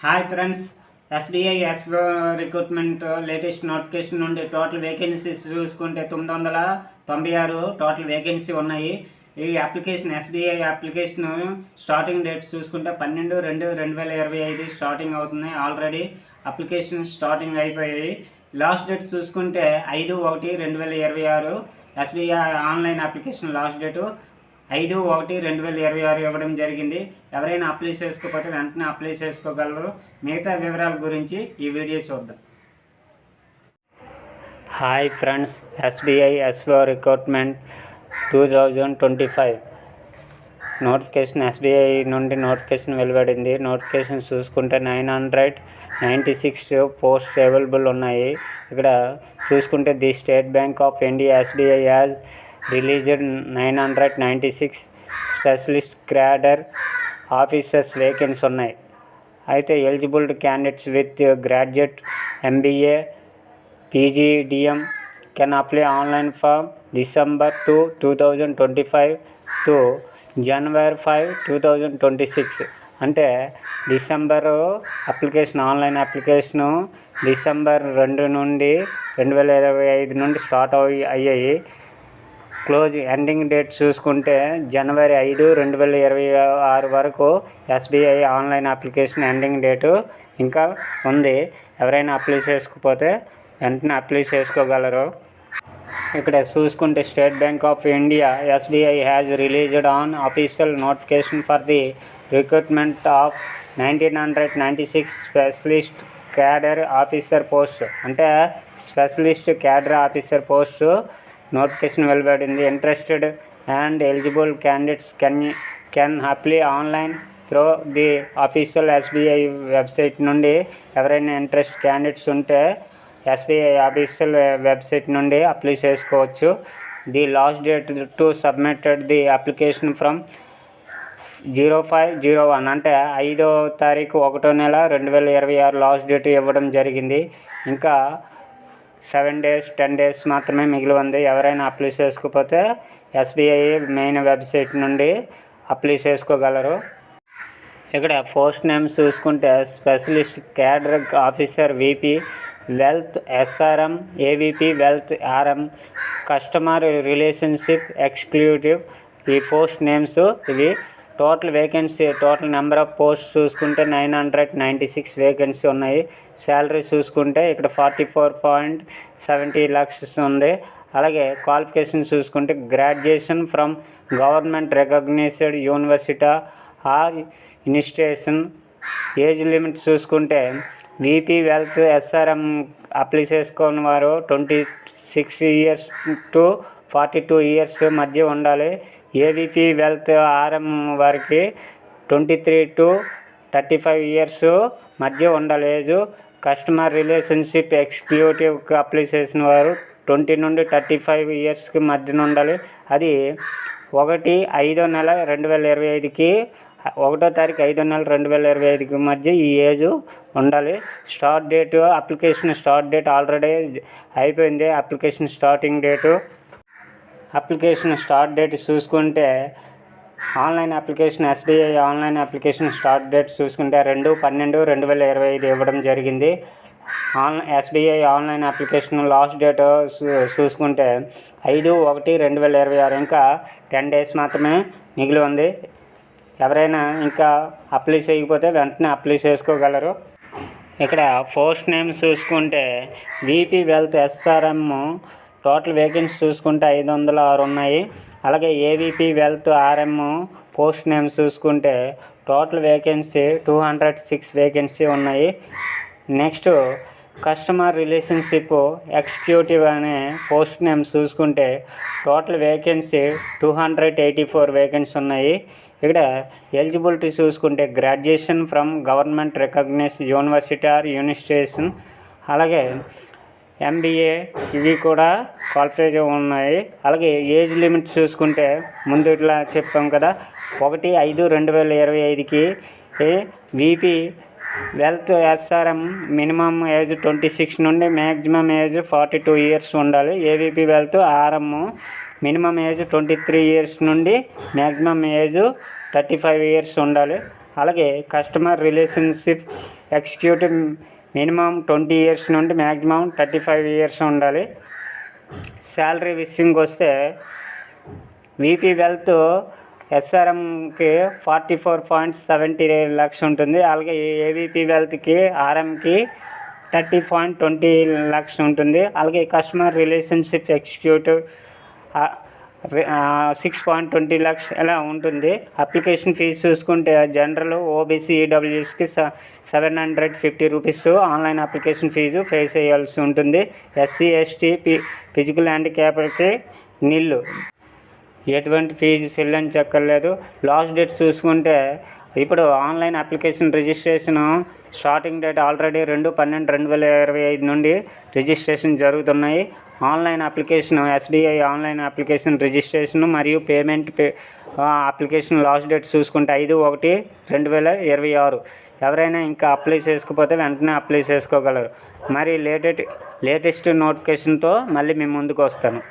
Hi friends, SBI recruitment latest notification నుండి total vacancies చూసుకుంటే 996 total vacancy ఉన్నాయి. ఈ application SBI application starting dates చూసుకుంటే 12/2/2025 స్టార్టింగ్ అవుతుంది. ఆల్రెడీ అప్లికేషన్ స్టార్టింగ్ అయిపోయాయి. లాస్ట్ డేట్స్ చూసుకుంటే 5/1/2026 SBI online application last date 5/1/2026 ఇవ్వడం జరిగింది. ఎవరైనా అప్లై చేసుకోకపోతే వెంటనే అప్లై చేసుకోగలరు. మిగతా వివరాల గురించి ఈ వీడియో చూద్దాం. Hi friends, SBI recruitment 2025 notification SBI నుండి నోటిఫికేషన్ వెలువడింది. నోటిఫికేషన్ చూసుకుంటే 996 పోస్ట్ అవైలబుల్ ఉన్నాయి. ఇక్కడ చూసుకుంటే the state Bank of India SBI as released 996 specialist cadre officers vacancy ఉన్నాయి. అయితే eligible candidates with graduate MBA PGDM can apply online for December 2, 2025 to January 5, 2026. అంటే December application online application December 2 నుండి 2025 నుండి start అయ్యాయి. Close ending date చూసుకుంటే January 5, 2026 వరకు SBI online application ending date ఇంకా ఉంది. ఎవరైనా అప్లై చేసుకోకపోతే వెంటనే అప్లై చేసుకోగలరు. ఇక్కడ చూసుకుంటే State Bank of India SBI has released an official notification for the recruitment of 1996 specialist cadre officer post. అంటే specialist cadre officer post notification వెలువడింది. Interested and eligible candidates can apply online through the official SBI website నుండి. ఎవరైనా interest candidates ఉంటే SBI official website నుండి apply చేసుకోవచ్చు. The last date to submitted the application from 05/01 అంటే 5వ తారీఖు 1వ నెల 2026 లాస్ట్ డేట్ ఇవ్వడం జరిగింది. ఇంకా 7 days 10 days మాత్రమే మిగిలి ఉంది. ఎవరైనా అప్లై చేసుకోకపోతే ఎస్బీఐ మెయిన్ వెబ్సైట్ నుండి అప్లై చేసుకోగలరు. ఇక్కడ పోస్ట్ నేమ్స్ చూసుకుంటే specialist cadre officer VP wealth SRM, AVP wealth RM, customer relationship executive. ఈ పోస్ట్ నేమ్స్ ఇవి. Total vacancy total number of post చూసుకుంటే 996 వేకెన్సీ ఉన్నాయి. శాలరీ చూసుకుంటే ఇక్కడ 44.70 lakhs ఉంది. అలాగే క్వాలిఫికేషన్ చూసుకుంటే graduation from government recognised university or institution. Age limit చూసుకుంటే వీపీ వెల్త్ ఎస్ఆర్ఎం అప్లై చేసుకున్న వారు 26 years to 42 years మధ్య ఉండాలి. ఏవీపీ వెల్త్ ఆర్ఎం వారికి 23 to 35 years మధ్య ఉండాలి ఏజ్. కస్టమర్ రిలేషన్షిప్ ఎగ్జిక్యూటివ్కి అప్లై చేసిన వారు 20 నుండి 35 years మధ్యన ఉండాలి. అది 1/5/2025కి 1వ తారీఖు 5వ నెల 2025కి మధ్య ఈ ఏజ్ ఉండాలి. Start date application start date already అయిపోయింది. అప్లికేషన్ స్టార్ట్ డేట్ చూసుకుంటే online application SBI online application start date చూసుకుంటే 2/12/2025 ఇవ్వడం జరిగింది. SBI online application last date చూసుకుంటే 5/1/2026 ఇంకా 10 days మాత్రమే మిగిలి ఉంది. ఎవరైనా ఇంకా అప్లై చేయకపోతే వెంటనే అప్లై చేసుకోగలరు. ఇక్కడ పోస్ట్ నేమ్ చూసుకుంటే VP wealth SRM total vacancy చూసుకుంటే 506 ఉన్నాయి. అలాగే AVP wealth RM post name చూసుకుంటే టోటల్ వేకెన్సీ 206 వేకెన్సీ ఉన్నాయి. నెక్స్ట్ కస్టమర్ రిలేషన్షిప్ ఎగ్జిక్యూటివ్ అనే పోస్ట్ నేమ్ చూసుకుంటే టోటల్ వేకెన్సీ 284 వేకెన్సీ ఉన్నాయి. ఇక్కడ ఎలిజిబిలిటీ చూసుకుంటే graduation from government recognised university or institution, అలాగే ఎంబీఏ ఇవి కూడా క్వాలిఫై ఉన్నాయి. అలాగే ఏజ్ లిమిట్ చూసుకుంటే ముందు ఇట్లా చెప్పాం కదా 1/5/2025కి VP wealth SRM minimum age 26 నుండి మ్యాక్సిమం ఏజ్ 42 years ఉండాలి. AVP wealth RM minimum age 23 years నుండి మ్యాక్సిమం ఏజ్ 35 years ఉండాలి. అలాగే customer relationship executive minimum 20 years నుండి మ్యాక్సిమం 35 ఇయర్స్ ఉండాలి. శాలరీ విషయంకి వస్తే వీపీ వెల్త్ ఎస్ఆర్ఎంకి 44.70 lakhs ఉంటుంది. అలాగే ఏవీపీ వెల్త్కి ఆర్ఎంకి 30.20 lakhs ఉంటుంది. అలాగే కస్టమర్ రిలేషన్షిప్ ఎగ్జిక్యూటివ్ 6.20 lakhs ఇలా ఉంటుంది. అప్లికేషన్ ఫీజు చూసుకుంటే జనరల్ ఓబీసీ ఈడబ్ల్యూఎస్కి 750 rupees online application fee pay చేయాల్సి ఉంటుంది. ఎస్సీ ఎస్టీ ఫిజికల్ హ్యాండిక్యాప్డ్కి నిల్లు, ఎటువంటి ఫీజు చెల్లించక్కర్లేదు. లాస్ట్ డేట్ చూసుకుంటే ఇప్పుడు online application registration starting date already 2/12/2025 నుండి రిజిస్ట్రేషన్ జరుగుతున్నాయి. Online application SBI online application registration మరియు పేమెంట్ అప్లికేషన్ లాస్ట్ డేట్ చూసుకుంటే 5/1/2026. ఎవరైనా ఇంకా అప్లై చేసుకోకపోతే వెంటనే అప్లై చేసుకోగలరు. మరి లేటెస్ట్ నోటిఫికేషన్తో మళ్ళీ మీ ముందుకు వస్తాను.